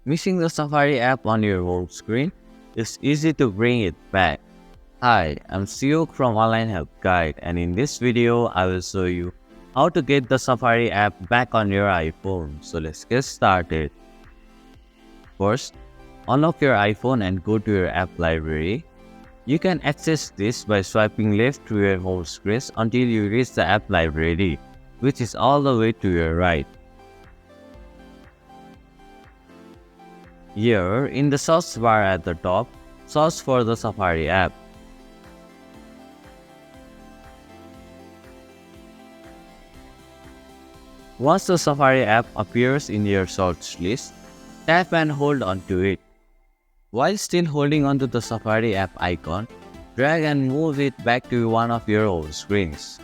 Missing the Safari app on your home screen? It's easy to bring it back. Hi, I'm Siok from Online Help Guide, and in this video, I will show you how to get the Safari app back on your iPhone. So let's get started. First, unlock your iPhone and go to your app library. You can access this by swiping left to your home screen until you reach the app library, which is all the way to your right. Here, in the search bar at the top, search for the Safari app. Once the Safari app appears in your search list, tap and hold onto it. While still holding onto the Safari app icon, drag and move it back to one of your home screens.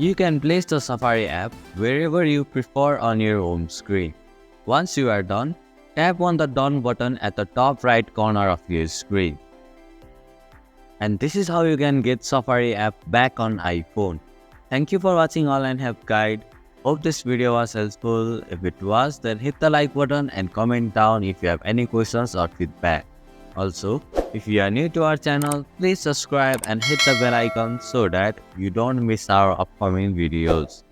You can place the Safari app wherever you prefer on your home screen. Once you are done, tap on the Done button at the top right corner of your screen. And this is how you can get Safari app back on iPhone. Thank you for watching Online Help Guide. Hope this video was helpful. If it was, then hit the like button and comment down if you have any questions or feedback. Also, if you are new to our channel, please subscribe and hit the bell icon so that you don't miss our upcoming videos.